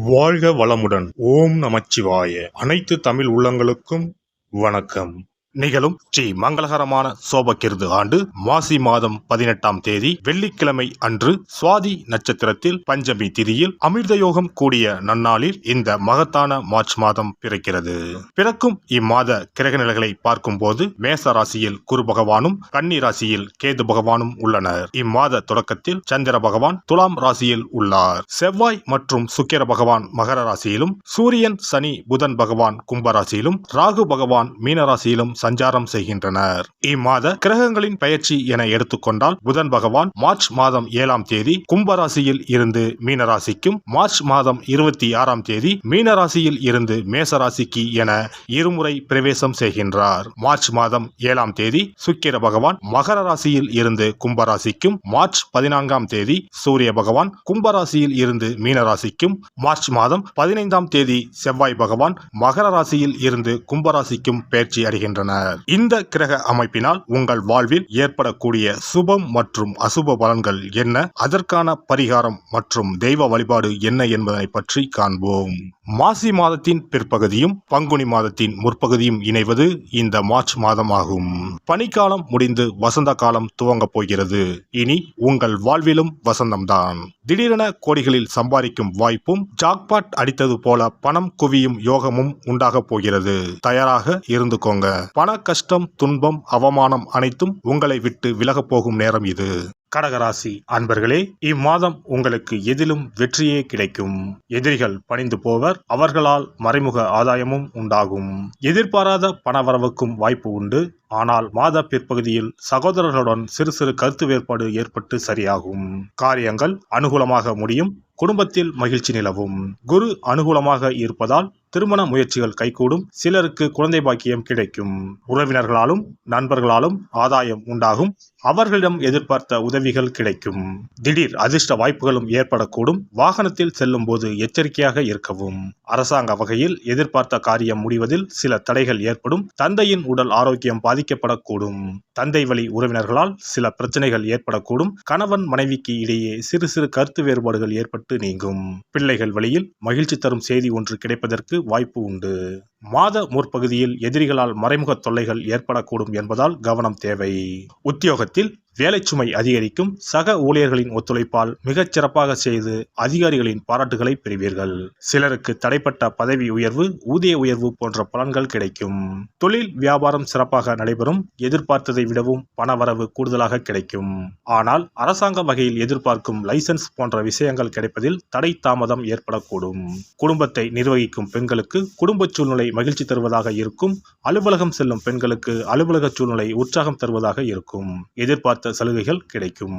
வாழ்க வளமுடன். ஓம் நமச்சிவாய. அனைத்து தமிழ் உள்ளங்களுக்கும் வணக்கம். நிகழும் ஸ்ரீ மங்களகரமான சோபகிருது ஆண்டு மாசி மாதம் 18ஆம் தேதி வெள்ளிக்கிழமை அன்று சுவாதி நட்சத்திரத்தில் பஞ்சமி திதியில் அமிர்த யோகம் கூடிய நன்னாளில் இந்த மகத்தான மார்ச் மாதம் பிறக்கிறது. பிறக்கும் இம்மாத கிரக நிலைகளை பார்க்கும் போது மேச ராசியில் குரு பகவானும் கன்னி ராசியில் கேது பகவானும் உள்ளனர். இம்மாத தொடக்கத்தில் சந்திர பகவான் துலாம் ராசியில் உள்ளார். செவ்வாய் மற்றும் சுக்கிர பகவான் மகர ராசியிலும், சூரியன் சனி புதன் பகவான் கும்ப ராசியிலும், ராகு பகவான் மீன ராசியிலும் சஞ்சாரம் செய்கின்றனர். இம்மாத கிரகங்களின் பெயர்ச்சி என எடுத்துக்கொண்டால் புதன் பகவான் மார்ச் மாதம் 7ஆம் தேதி கும்பராசியில் இருந்து மீனராசிக்கும், மார்ச் மாதம் 26ஆம் தேதி மீனராசியில் இருந்து மேசராசிக்கு என இருமுறை பிரவேசம் செய்கின்றார். மார்ச் மாதம் 7ஆம் தேதி சுக்கிர பகவான் மகர ராசியில் இருந்து கும்பராசிக்கும், மார்ச் 14ஆம் தேதி சூரிய பகவான் கும்பராசியில் இருந்து மீனராசிக்கும், மார்ச் மாதம் 15ஆம் தேதி செவ்வாய் பகவான் மகர ராசியில் இருந்து கும்பராசிக்கும் பெயர்ச்சி அடைகின்றனர். இந்த கிரக அமைப்பினால் உங்கள் வாழ்வில் ஏற்படக்கூடிய சுபம் மற்றும் அசுப பலன்கள் என்ன, அதற்கான பரிகாரம் மற்றும் தெய்வ வழிபாடு என்ன என்பதை பற்றி காண்போம். மாசி மாதத்தின் பிற்பகுதியும் பங்குனி மாதத்தின் முற்பகுதியும் இணைவது இந்த மார்ச் மாதம் ஆகும். பனிக்காலம் முடிந்து வசந்த காலம் துவங்கப் போகிறது. இனி உங்கள் வாழ்விலும் வசந்தம்தான். திடீரென கோடிகளில் சம்பாதிக்கும் வாய்ப்பும், ஜாக்பாட் அடித்தது போல பணம் குவியும் யோகமும் உண்டாக போகிறது. தயாராக இருந்துக்கோங்க. பண கஷ்டம், துன்பம், அவமானம் அனைத்தும் உங்களை விட்டு விலகப் போகும் நேரம் இது. கடகராசி அன்பர்களே, இம்மாதம் உங்களுக்கு எதிலும் வெற்றியே கிடைக்கும். எதிரிகள் பணிந்து போவர். அவர்களால் மறைமுக ஆதாயமும் உண்டாகும். எதிர்பாராத பணவரவுக்கும் வாய்ப்பு உண்டு. ஆனால் மாத பிற்பகுதியில் சகோதரர்களுடன் சிறு சிறு கருத்து வேறுபாடு ஏற்பட்டு சரியாகும். காரியங்கள் அனுகூலமாக முடியும். குடும்பத்தில் மகிழ்ச்சி நிலவும். குரு அனுகூலமாக இருப்பதால் திருமண முயற்சிகள் கைகூடும். சிலருக்கு குழந்தை பாக்கியம் கிடைக்கும். உறவினர்களாலும் நண்பர்களாலும் ஆதாயம் உண்டாகும். அவர்களிடம் எதிர்பார்த்த உதவிகள் கிடைக்கும். திடீர் அதிர்ஷ்ட வாய்ப்புகளும் ஏற்படக்கூடும். வாகனத்தில் செல்லும் போது எச்சரிக்கையாக இருக்கவும். அரசாங்க வகையில் எதிர்பார்த்த காரியம் முடிவதில் சில தடைகள் ஏற்படும். தந்தையின் உடல் ஆரோக்கியம் பாதிக்கப்படக்கூடும். தந்தை வழி உறவினர்களால் சில பிரச்சனைகள் ஏற்படக்கூடும். கணவன் மனைவிக்கு இடையே சிறு சிறு கருத்து வேறுபாடுகள் ஏற்பட்டு நீங்கும். பிள்ளைகள் வழியில் மகிழ்ச்சி தரும் செய்தி ஒன்று கிடைப்பதற்கு வாய்ப்பு உண்டு. மாத முற்பகுதியில் எதிரிகளால் மறைமுக தொல்லைகள் ஏற்படக்கூடும் என்பதால் கவனம் தேவை. உத்தியோகத்தில் வேலை சுமை அதிகரிக்கும். சக ஊழியர்களின் ஒத்துழைப்பால் மிகச் சிறப்பாக செய்து அதிகாரிகளின் பாராட்டுகளை பெறுவீர்கள். சிலருக்கு தடைப்பட்ட பதவி உயர்வு, ஊதிய உயர்வு போன்ற பலன்கள் கிடைக்கும். தொழில் வியாபாரம் சிறப்பாக நடைபெறும். எதிர்பார்த்ததை விடவும் பணவரவு கூடுதலாக கிடைக்கும். ஆனால் அரசாங்க வகையில் எதிர்பார்க்கும் லைசன்ஸ் போன்ற விஷயங்கள் கிடைப்பதில் தடை தாமதம் ஏற்படக்கூடும். குடும்பத்தை நிர்வகிக்கும் பெண்களுக்கு குடும்ப சூழ்நிலை மகிழ்ச்சி தருவதாக இருக்கும். அலுவலகம் செல்லும் பெண்களுக்கு அலுவலக சூழ்நிலை உற்சாகம் தருவதாக இருக்கும். எதிர்பார்த்த சலுகைகள் கிடைக்கும்.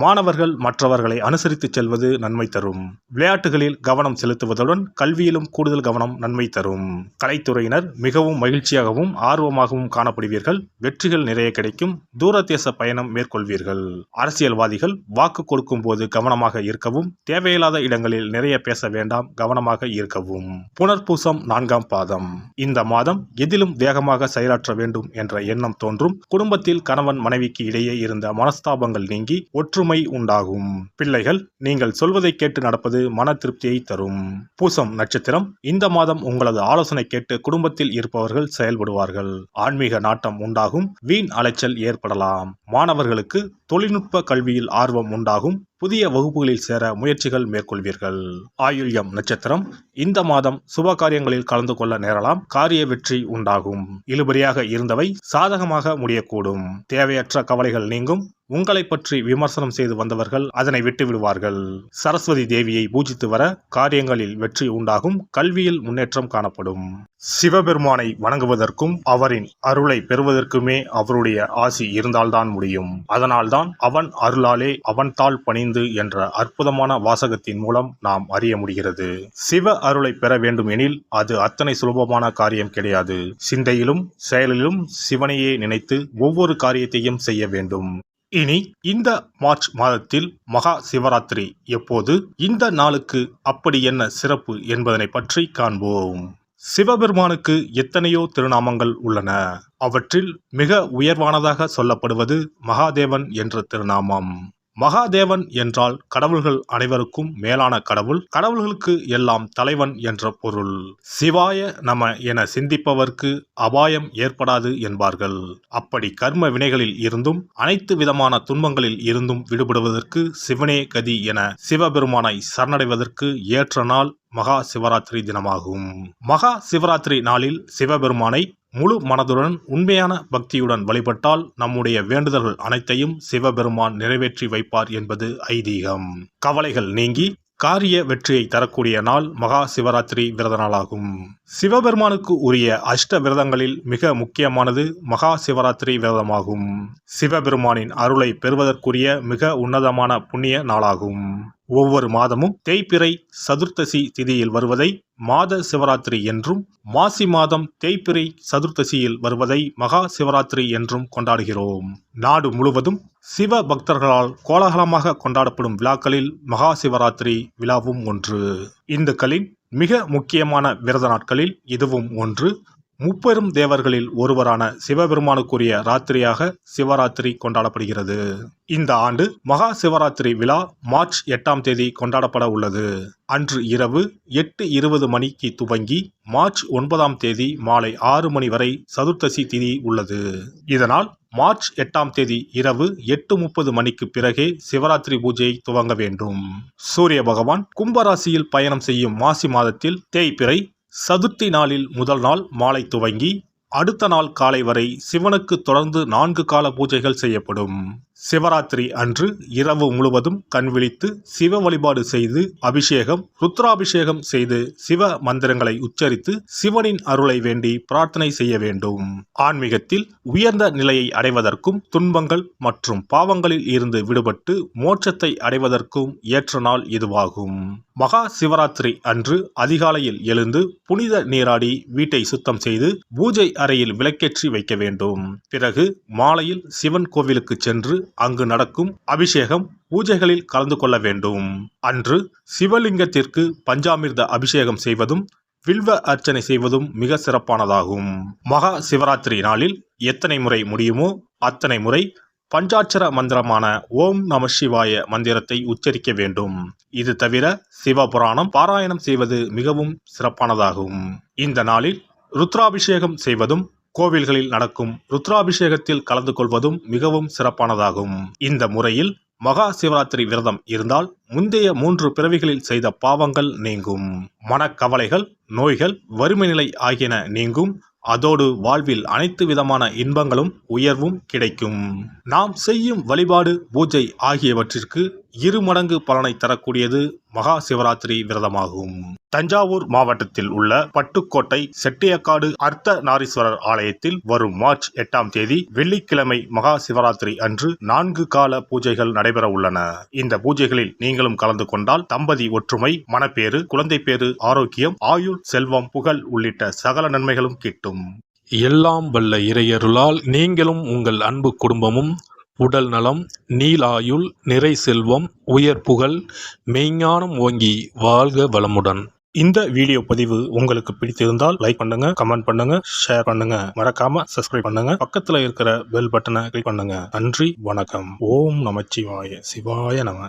மாணவர்கள் மற்றவர்களை அனுசரித்து செல்வது நன்மை தரும். விளையாட்டுகளில் கவனம் செலுத்துவதுடன் கல்வியிலும் கூடுதல் கவனம் நன்மை தரும். கலைத்துறையினர் மிகவும் மகிழ்ச்சியாகவும் ஆர்வமாகவும் காணப்படுவீர்கள். வெற்றிகள் நிறைய கிடைக்கும். தூரதேச பயணம் மேற்கொள்வீர்கள். அரசியல்வாதிகள் வாக்கு கொடுக்கும் போது கவனமாக இருக்கவும். தேவையில்லாத இடங்களில் நிறைய பேச வேண்டாம். கவனமாக இருக்கவும். புனர்பூசம் 4ஆம் பாதம். இந்த மாதம் எதிலும் வேகமாக செயலாற்ற வேண்டும் என்ற எண்ணம் தோன்றும். குடும்பத்தில் கணவன் மனைவிக்கு இடையே இருந்த மனஸ்தாபங்கள் நீங்கி ஒற்றுமை உண்டாகும். பிள்ளைகள் நீங்கள் சொல்வதை கேட்டு நடப்பது மன திருப்தியை தரும். பூசம் நட்சத்திரம். இந்த மாதம் உங்களது ஆலோசனை கேட்டு குடும்பத்தில் இருப்பவர்கள் செயல்படுவார்கள். ஆன்மீக நாட்டம் உண்டாகும். வீண் அலைச்சல் ஏற்படலாம். மாணவர்களுக்கு தொழில்நுட்ப கல்வியில் ஆர்வம் உண்டாகும். புதிய வகுப்புகளில் சேர முயற்சிகள் மேற்கொள்வீர்கள். ஆயுள்யம் நட்சத்திரம். இந்த மாதம் சுப காரியங்களில் கலந்து கொள்ள நேரலாம். காரிய வெற்றி உண்டாகும். இழுபறியாக இருந்தவை சாதகமாக முடியக்கூடும். தேவையற்ற கவலைகள் நீங்கும். உங்களை பற்றி விமர்சனம் செய்து வந்தவர்கள் அதனை விட்டு விடுவார்கள். சரஸ்வதி தேவியை பூஜித்து வர காரியங்களில் வெற்றி உண்டாகும். கல்வியில் முன்னேற்றம் காணப்படும். சிவபெருமானை வணங்குவதற்கும் அவரின் அருளை பெறுவதற்குமே அவருடைய ஆசி இருந்தால்தான் முடியும். அதனால்தான் அவன் அருளாலே அவன் தாள் பணிந்து என்ற அற்புதமான வாசகத்தின் மூலம் நாம் அறிய முடிகிறது. சிவ அருளை பெற வேண்டும் எனில் அது அத்தனை சுலபமான காரியம் கிடையாது. சிந்தையிலும் செயலிலும் சிவனையே நினைத்து ஒவ்வொரு காரியத்தையும் செய்ய வேண்டும். இனி இந்த மார்ச் மாதத்தில் மகா சிவராத்திரி எப்போது, இந்த நாளுக்கு அப்படி என்ன சிறப்பு என்பதனை பற்றி காண்போம். சிவபெருமானுக்கு எத்தனையோ திருநாமங்கள் உள்ளன. அவற்றில் மிக உயர்வானதாக சொல்லப்படுவது மகாதேவன் என்ற திருநாமம். மகாதேவன் என்றால் கடவுள்கள் அனைவருக்கும் மேலான கடவுள், கடவுள்களுக்கு எல்லாம் தலைவன் என்ற பொருள். சிவாய நம என சிந்திப்பவர்க்கு அபாயம் ஏற்படாது என்பார்கள். அப்படி கர்ம வினைகளில் இருந்தும் அனைத்து விதமான துன்பங்களில் இருந்தும் விடுபடுவதற்கு சிவனே கதி என சிவபெருமானை சரணடைவதற்கு ஏற்ற நாள் மகா சிவராத்திரி தினமாகும். மகா சிவராத்திரி நாளில் சிவபெருமானை முழு மனதுடன் உண்மையான பக்தியுடன் வழிபட்டால் நம்முடைய வேண்டுதல்கள் அனைத்தையும் சிவபெருமான் நிறைவேற்றி வைப்பார் என்பது ஐதீகம். கவலைகள் நீங்கி காரிய வெற்றியை தரக்கூடிய நாள் மகா சிவராத்திரி விரத நாளாகும். சிவபெருமானுக்கு உரிய அஷ்ட விரதங்களில் மிக முக்கியமானது மகா சிவராத்திரி விரதமாகும். சிவபெருமானின் அருளை பெறுவதற்குரிய மிக உன்னதமான புண்ணிய நாளாகும். ஒவ்வொரு மாதமும் தேய்பிறை சதுர்த்தசி திதியில் வருவதை மாத சிவராத்திரி என்றும், மாசி மாதம் தேய்பிறை சதுர்த்தசியில் வருவதை மகா சிவராத்திரி என்றும் கொண்டாடுகிறோம். நாடு முழுவதும் சிவ பக்தர்களால் கோலாகலமாக கொண்டாடப்படும் விழாக்களில் மகா சிவராத்திரி விழாவும் ஒன்று. இந்துக்களின் மிக முக்கியமான விரத நாட்களில் இதுவும் ஒன்று. முப்பெரும் தேவர்களில் ஒருவரான சிவபெருமானுக்குரிய ராத்திரியாக சிவராத்திரி கொண்டாடப்படுகிறது. இந்த ஆண்டு மகா சிவராத்திரி விழா மார்ச் 8ஆம் தேதி கொண்டாடப்பட உள்ளது. அன்று இரவு 8:20 மணிக்கு துவங்கி மார்ச் 9ஆம் தேதி மாலை 6 மணி வரை சதுர்த்தசி திதி உள்ளது. இதனால் மார்ச் 8ஆம் தேதி இரவு 8:30 மணிக்கு பிறகே சிவராத்திரி பூஜையை துவங்க வேண்டும். சூரிய பகவான் கும்பராசியில் பயணம் செய்யும் மாசி மாதத்தில் தேய்பிறை சதுர்த்தி நாளில் முதல் நாள் மாலை துவங்கி அடுத்த நாள் காலை வரை சிவனுக்கு தொடர்ந்து 4 கால பூஜைகள் செய்யப்படும். சிவராத்திரி அன்று இரவு முழுவதும் கண் விழித்து சிவ வழிபாடு செய்து அபிஷேகம், ருத்ராபிஷேகம் செய்து சிவ மந்திரங்களை உச்சரித்து சிவனின் அருளை வேண்டி பிரார்த்தனை செய்ய வேண்டும். ஆன்மீகத்தில் உயர்ந்த நிலையை அடைவதற்கும் துன்பங்கள் மற்றும் பாவங்களில் இருந்து விடுபட்டு மோட்சத்தை அடைவதற்கும் ஏற்ற நாள் இதுவாகும். மகா சிவராத்திரி அன்று அதிகாலையில் எழுந்து புனித நீராடி வீட்டை சுத்தம் செய்து பூஜை அறையில் விளக்கேற்றி வைக்க வேண்டும். பிறகு மாலையில் சிவன் கோவிலுக்கு சென்று அங்கு நடக்கும் அபிஷேகம் பூஜைகளில் கலந்து கொள்ள வேண்டும். அன்று சிவலிங்கத்திற்கு பஞ்சாமிர்த அபிஷேகம் செய்வதும் வில்வ அர்ச்சனை செய்வதும் மிக சிறப்பானதாகும். மகா சிவராத்திரி நாளில் எத்தனை முறை முடியுமோ அத்தனை முறை பஞ்சாட்சர மந்திரமான ஓம் நம சிவாய மந்திரத்தை உச்சரிக்க வேண்டும். இது தவிர சிவபுராணம் பாராயணம் செய்வது மிகவும் சிறப்பானதாகும். இந்த நாளில் ருத்ராபிஷேகம் செய்வதும் கோவில்களில் நடக்கும் ருத்ராபிஷேகத்தில் கலந்து கொள்வதும் மிகவும் சிறப்பானதாகும். இந்த முறையில் மகா சிவராத்திரி விரதம் இருந்தால் முந்தைய 3 பிறவிகளில் செய்த பாவங்கள் நீங்கும். மனக்கவலைகள், நோய்கள், வறுமை நிலை ஆகியன நீங்கும். அதோடு வாழ்வில் அனைத்து விதமான இன்பங்களும் உயர்வும் கிடைக்கும். நாம் செய்யும் வழிபாடு, பூஜை ஆகியவற்றிற்கு 2 மடங்கு பலனை தரக்கூடியது மகா சிவராத்திரி விரதமாகும். தஞ்சாவூர் மாவட்டத்தில் உள்ள பட்டுக்கோட்டை செட்டியக்காடு அர்த்த நாரீஸ்வரர் ஆலயத்தில் வரும் மார்ச் 8ஆம் தேதி வெள்ளிக்கிழமை மகா சிவராத்திரி அன்று 4 கால பூஜைகள் நடைபெற உள்ளன. இந்த பூஜைகளில் நீங்களும் கலந்து கொண்டால் தம்பதி ஒற்றுமை, மனப்பேறு, குழந்தை பேறு, ஆரோக்கியம், ஆயுள், செல்வம், புகழ் உள்ளிட்ட சகல நன்மைகளும் கிட்டும். எல்லாம் வல்ல இறையருளால் நீங்களும் உங்கள் அன்பு குடும்பமும் உடல் நலம், நீலாயுள், நிறை செல்வம், உயர் புகழ், மெய்ஞானம் ஓங்கி வாழ்க வளமுடன். இந்த வீடியோ பதிவு உங்களுக்கு பிடித்திருந்தால் லைக் பண்ணுங்க, கமெண்ட் பண்ணுங்க, ஷேர் பண்ணுங்க, மறக்காம சப்ஸ்கிரைப் பண்ணுங்க, பக்கத்துல இருக்கிற பெல் பட்டனை கிளிக் பண்ணுங்க. நன்றி, வணக்கம். ஓம் நமச்சிவாய. சிவாய நம.